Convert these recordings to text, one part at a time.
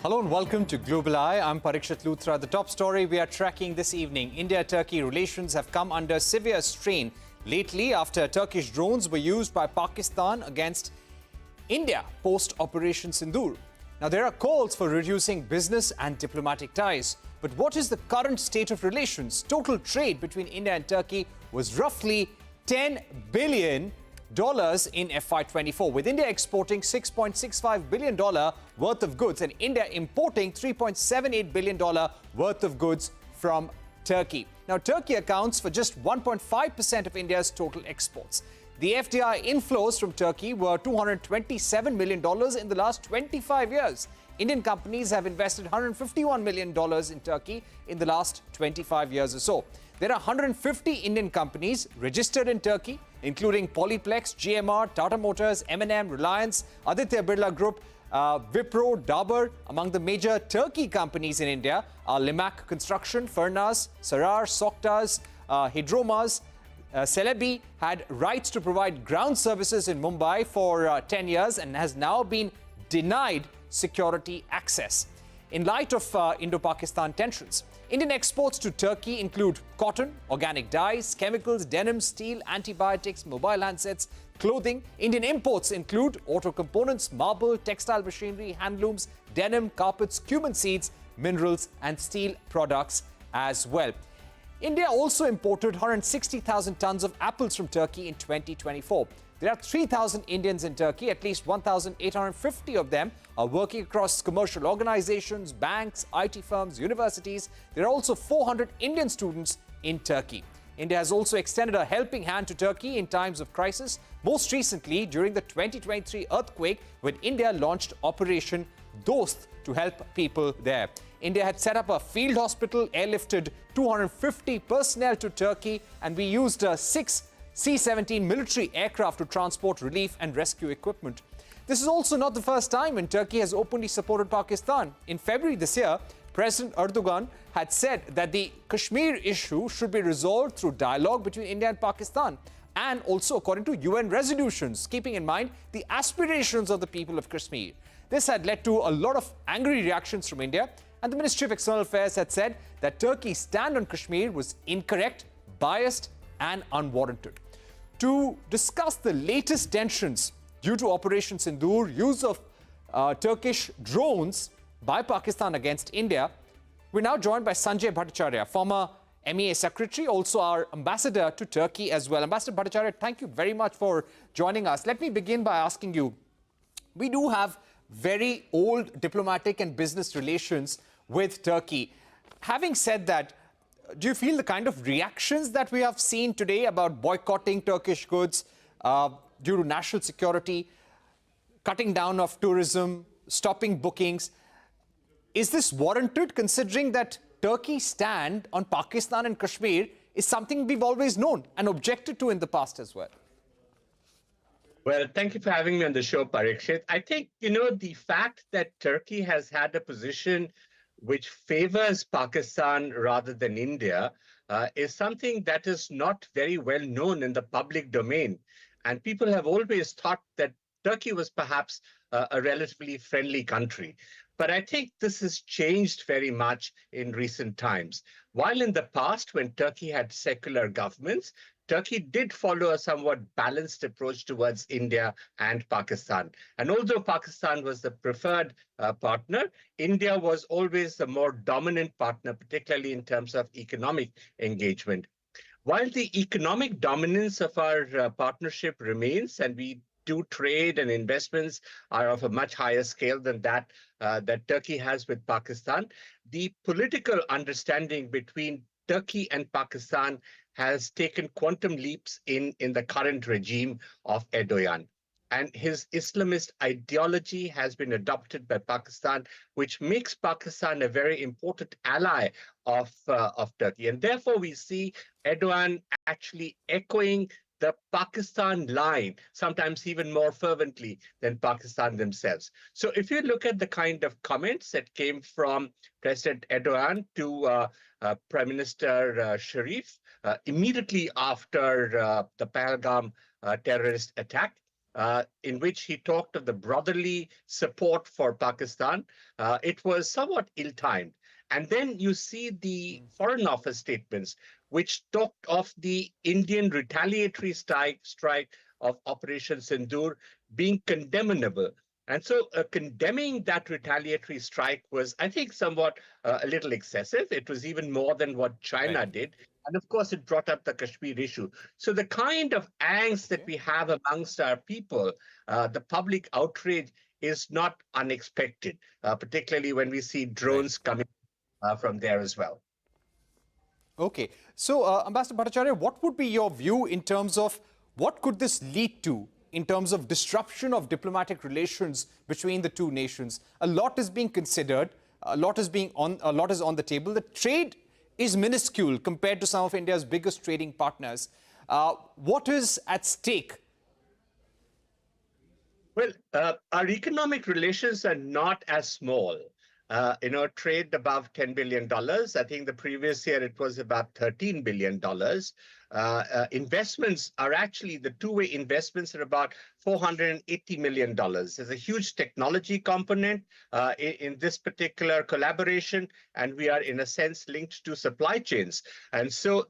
Hello and welcome to Global Eye. I'm Parikshit Luthra. The top story we are tracking this evening. India-Turkey relations have come under severe strain lately after Turkish drones were used by Pakistan against India post-Operation Sindoor. Now, there are calls for reducing business and diplomatic ties. But what is the current state of relations? Total trade between India and Turkey was roughly $10 billion in FY24, with India exporting $6.65 billion worth of goods and India importing $3.78 billion worth of goods from Turkey. Now, Turkey accounts for just 1.5% of India's total exports. The FDI inflows from Turkey were $227 million in the last 25 years. Indian companies have invested $151 million in Turkey in the last 25 years or so. There are 150 Indian companies registered in Turkey, including Polyplex, GMR, Tata Motors, M&M, Reliance, Aditya Birla Group, Wipro, Dabur. Among the major Turkey companies in India are Limac Construction, Furnaz, Sarar, Soktas, Hidromas. Celebi had rights to provide ground services in Mumbai for 10 years and has now been denied security access. In light of Indo-Pakistan tensions, Indian exports to Turkey include cotton, organic dyes, chemicals, denim, steel, antibiotics, mobile handsets, clothing. Indian imports include auto components, marble, textile machinery, handlooms, denim, carpets, cumin seeds, minerals, and steel products as well. India also imported 160,000 tons of apples from Turkey in 2024. There are 3,000 Indians in Turkey. At least 1,850 of them are working across commercial organizations, banks, IT firms, universities. There are also 400 Indian students in Turkey. India has also extended a helping hand to Turkey in times of crisis, most recently during the 2023 earthquake, when India launched Operation Dost to help people there. India had set up a field hospital, airlifted 250 personnel to Turkey, and we used 6 C-17 military aircraft to transport relief and rescue equipment. This is also not the first time when Turkey has openly supported Pakistan. In February this year, President Erdogan had said that the Kashmir issue should be resolved through dialogue between India and Pakistan, and also according to UN resolutions, keeping in mind the aspirations of the people of Kashmir. This had led to a lot of angry reactions from India, and the Ministry of External Affairs had said that Turkey's stand on Kashmir was incorrect, biased, and unwarranted. To discuss the latest tensions due to Operation Sindoor, use of Turkish drones by Pakistan against India, we're now joined by Sanjay Bhattacharyya, former MEA Secretary, also our ambassador to Turkey as well. Ambassador Bhattacharyya, thank you very much for joining us. Let me begin by asking you, we do have very old diplomatic and business relations with Turkey. Having said that, do you feel the kind of reactions that we have seen today about boycotting Turkish goods due to national security, cutting down of tourism, stopping bookings, is this warranted considering that Turkey's stand on Pakistan and Kashmir is something we've always known and objected to in the past as well? Well, thank you for having me on the show, Parikshit. I think, the fact that Turkey has had a position which favors Pakistan rather than India is something that is not very well known in the public domain. And people have always thought that Turkey was perhaps a relatively friendly country. But I think this has changed very much in recent times. While in the past, when Turkey had secular governments, Turkey did follow a somewhat balanced approach towards India and Pakistan. And although Pakistan was the preferred partner, India was always the more dominant partner, particularly in terms of economic engagement. While the economic dominance of our partnership remains, and we do trade and investments are of a much higher scale than that Turkey has with Pakistan, the political understanding between Turkey and Pakistan has taken quantum leaps in the current regime of Erdogan. And his Islamist ideology has been adopted by Pakistan, which makes Pakistan a very important ally of Turkey. And therefore, we see Erdogan actually echoing the Pakistan line, sometimes even more fervently than Pakistan themselves. So if you look at the kind of comments that came from President Erdogan to Prime Minister Sharif immediately after the Pahalgam terrorist attack, in which he talked of the brotherly support for Pakistan. It was somewhat ill-timed. And then you see the Foreign Office statements, which talked of the Indian retaliatory strike of Operation Sindoor being condemnable. And so condemning that retaliatory strike was, I think, somewhat a little excessive. It was even more than what China Right. did. And of course, it brought up the Kashmir issue. So the kind of angst that we have amongst our people, the public outrage is not unexpected, particularly when we see Right. drones coming from there as well. Okay. So, Ambassador Bhattacharya, what would be your view in terms of what could this lead to in terms of disruption of diplomatic relations between the two nations? A lot is being considered. A lot is on the table. The trade is minuscule compared to some of India's biggest trading partners. What is at stake? Well, our economic relations are not as small. Trade above $10 billion. I think the previous year it was about $13 billion. Investments are actually, the two-way investments are about $480 million. There's a huge technology component in this particular collaboration, and we are, in a sense, linked to supply chains. And so,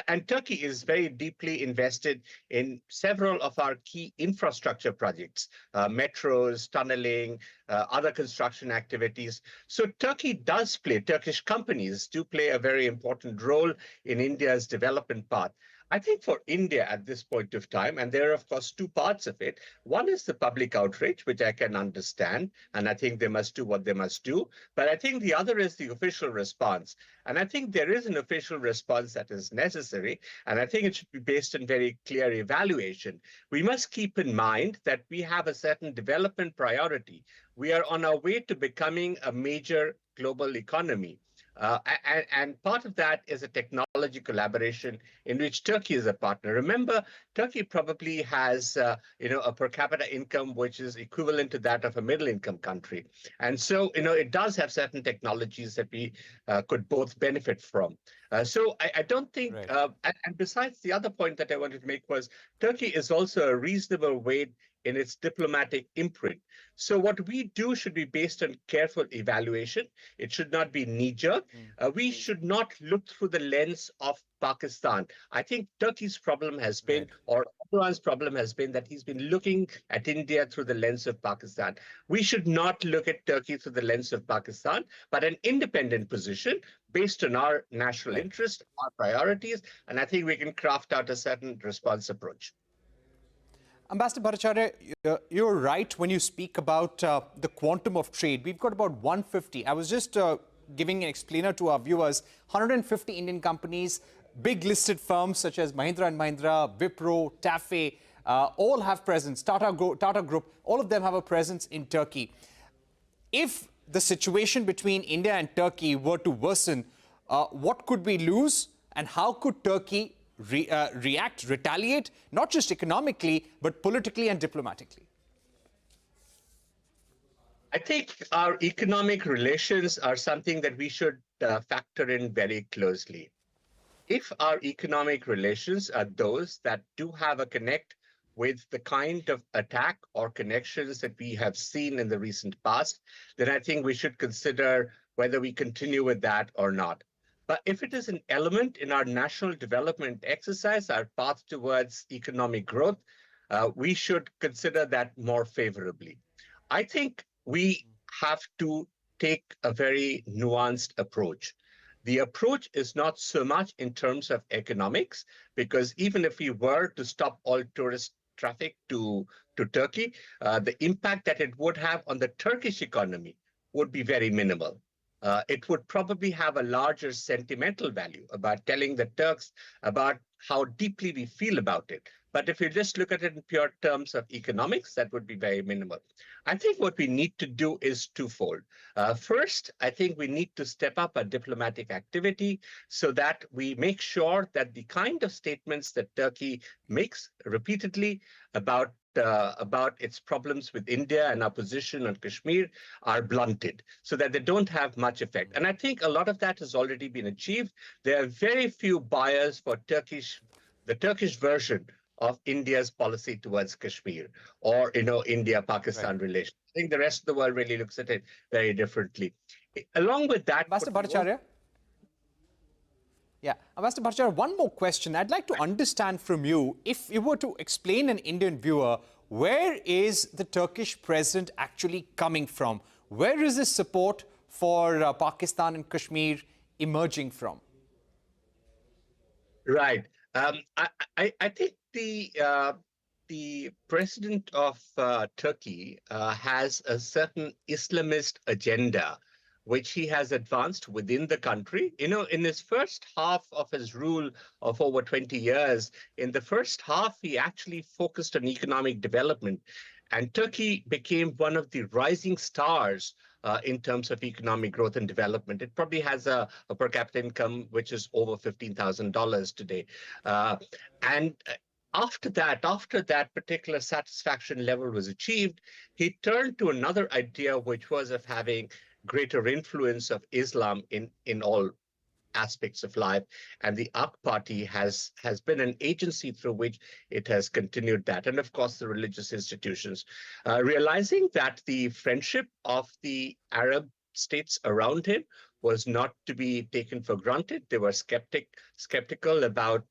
and Turkey is very deeply invested in several of our key infrastructure projects, metros, tunneling, other construction activities. So Turkish companies do play a very important role in India's development path. I think for India at this point of time, and there are, of course, two parts of it. One is the public outrage, which I can understand, and I think they must do what they must do. But I think the other is the official response. And I think there is an official response that is necessary, and I think it should be based on very clear evaluation. We must keep in mind that we have a certain development priority. We are on our way to becoming a major global economy. And part of that is a technology collaboration in which Turkey is a partner. Remember, Turkey probably has a per capita income which is equivalent to that of a middle-income country. And so, it does have certain technologies that we could both benefit from. So I don't think, Right. and besides, the other point that I wanted to make was Turkey is also a reasonable weight in its diplomatic imprint. So what we do should be based on careful evaluation. It should not be knee-jerk. We should not look through the lens of Pakistan. I think Turkey's problem has been, Right. or Erdogan's problem has been, that he's been looking at India through the lens of Pakistan. We should not look at Turkey through the lens of Pakistan, but an independent position based on our national Right. interest, our priorities, and I think we can craft out a certain response approach. Ambassador Bhattacharya, you're right when you speak about the quantum of trade. We've got about 150. I was just giving an explainer to our viewers. 150 Indian companies, big listed firms such as Mahindra & Mahindra, Wipro, TAFE, all have presence. Tata Group, all of them have a presence in Turkey. If the situation between India and Turkey were to worsen, what could we lose, and how could Turkey react, retaliate, not just economically, but politically and diplomatically? I think our economic relations are something that we should factor in very closely. If our economic relations are those that do have a connect with the kind of attack or connections that we have seen in the recent past, then I think we should consider whether we continue with that or not. But if it is an element in our national development exercise, our path towards economic growth, we should consider that more favorably. I think we have to take a very nuanced approach. The approach is not so much in terms of economics, because even if we were to stop all tourist traffic to Turkey, the impact that it would have on the Turkish economy would be very minimal. It would probably have a larger sentimental value about telling the Turks about how deeply we feel about it. But if you just look at it in pure terms of economics, that would be very minimal. I think what we need to do is twofold. First, I think we need to step up our diplomatic activity so that we make sure that the kind of statements that Turkey makes repeatedly about its problems with India and our position on Kashmir are blunted so that they don't have much effect. And I think a lot of that has already been achieved. There are very few buyers for the Turkish version of India's policy towards Kashmir or, India-Pakistan relations. I think the rest of the world really looks at it very differently. Along with that, Ambassador Bhattacharya? Yeah, Ambassador Bhattacharya, one more question. I'd like to understand from you, if you were to explain an Indian viewer, where is the Turkish president actually coming from? Where is this support for Pakistan and Kashmir emerging from? Right. I think the president of Turkey has a certain Islamist agenda, which he has advanced within the country. In his first half of his rule of over 20 years, in the first half, he actually focused on economic development. And Turkey became one of the rising stars in terms of economic growth and development. It probably has a per capita income which is over $15,000 today. And after that particular satisfaction level was achieved, he turned to another idea, which was of having greater influence of Islam in all aspects of life. And the AK Party has been an agency through which it has continued that. And of course, the religious institutions. Realizing that the friendship of the Arab states around him was not to be taken for granted. They were skeptical about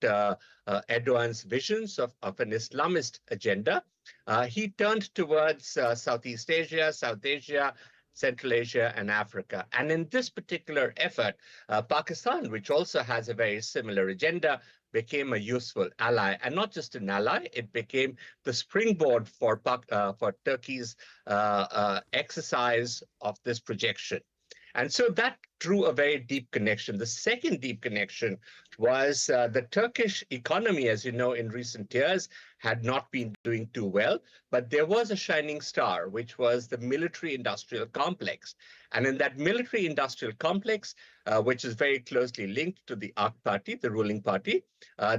Erdogan's visions of an Islamist agenda. He turned towards Southeast Asia, South Asia, Central Asia, and Africa. And in this particular effort, Pakistan, which also has a very similar agenda, became a useful ally. And not just an ally, it became the springboard for Turkey's exercise of this projection. And so that drew a very deep connection. The second deep connection was the Turkish economy, as you know, in recent years had not been doing too well, but there was a shining star, which was the military-industrial complex. And in that military-industrial complex, which is very closely linked to the AK Party, the ruling party,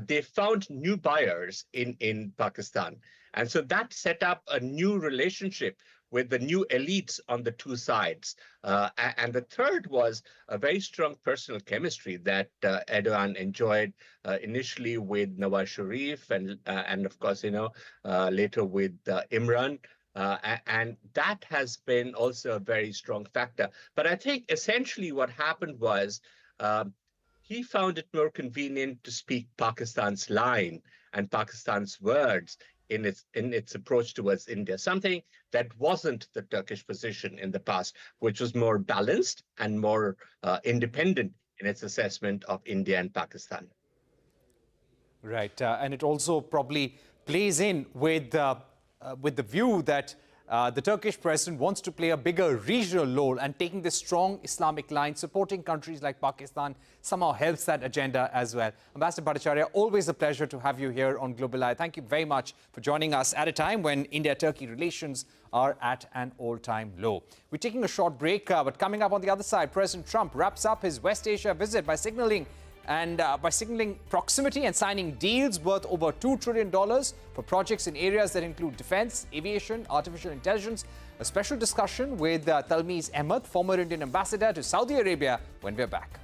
they found new buyers in Pakistan. And so that set up a new relationship with the new elites on the two sides. And the third was a very strong personal chemistry that Erdogan enjoyed initially with Nawaz Sharif and of course, later with Imran. And that has been also a very strong factor. But I think essentially what happened was he found it more convenient to speak Pakistan's line and Pakistan's words in its approach towards India, something that wasn't the Turkish position in the past, which was more balanced and more independent in its assessment of India and Pakistan. Right, and it also probably plays in with the view that the Turkish president wants to play a bigger regional role, and taking this strong Islamic line, supporting countries like Pakistan, somehow helps that agenda as well. Ambassador Bhattacharya, always a pleasure to have you here on Global Eye. Thank you very much for joining us at a time when India-Turkey relations are at an all-time low. We're taking a short break, but coming up on the other side, President Trump wraps up his West Asia visit by signaling proximity and signing deals worth over $2 trillion for projects in areas that include defense, aviation, artificial intelligence. A special discussion with Talmiz Ahmed, former Indian ambassador to Saudi Arabia, when we're back.